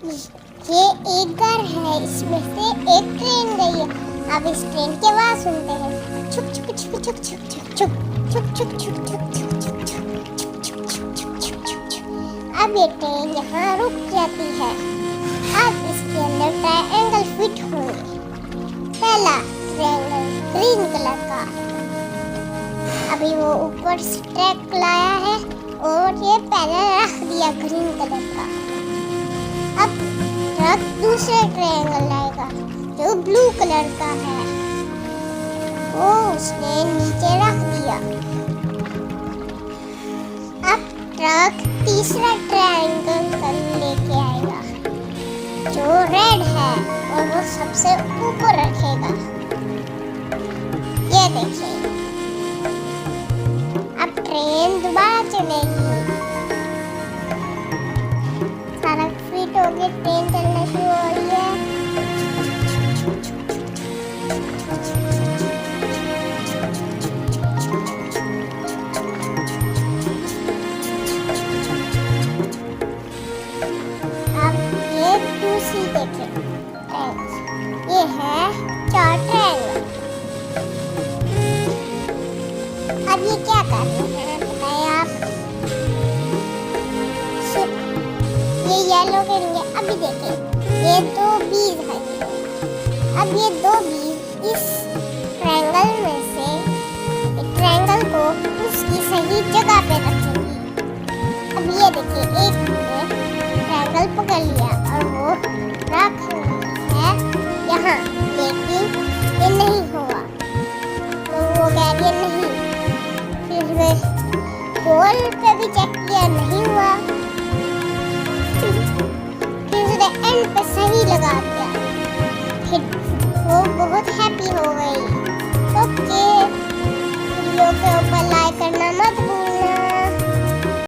ये एक घर है, इसमें से एक ट्रेन गई है। अब इस ट्रेन की आवाज सुनते हैं। छुक छुक छुक छुक छुक छुक छुक छुक छुक छुक छुक छुक छुक छुक छुक छुक। अब ये ट्रेन यहाँ रुक जाती है। अब इसके अंदर ट्रायंगल फिट होंगे। पहला ट्रायंगल ग्रीन कलर का, अभी वो ऊपर से ट्रैक लाया है और ये पहले रख दिया ग्रीन कलर का। अब ट्रक दूसरे ट्रायंगल लाएगा जो ब्लू कलर का है, वो उसने नीचे रख दिया। अब ट्रक तीसरा ट्रायंगल लेके आएगा जो रेड है और वो सबसे ऊपर रखेगा। ये देखिए, अब ट्रेन दोबारा चलेगी। सारा फिट हो गया, ट्रेन चलना शुरू हो रही है। अब ये दूसरी देखें, ये है 4 ट्रायंगल। अब ये क्या कर रहे हैं बताइए आप? ये येलो करेंगे। अभी देखें, ये 2 बीज है। अब ये 2 बीज इस ट्रायंगल में से ट्रायंगल को उसकी सही जगह पे रखेंगे। अब ये देखिए, एक ने ट्रायंगल पकड़ लिया और वो रख है यहाँ, लेकिन ये नहीं हुआ तो वो कह रही है नहीं। फिर वे गोल पे भी चेक किया, नहीं हुआ। फिर उसने एंड पे सही लगा दिया। फिर वो बहुत हैप्पी हो गई। ओके, वीडियो के ऊपर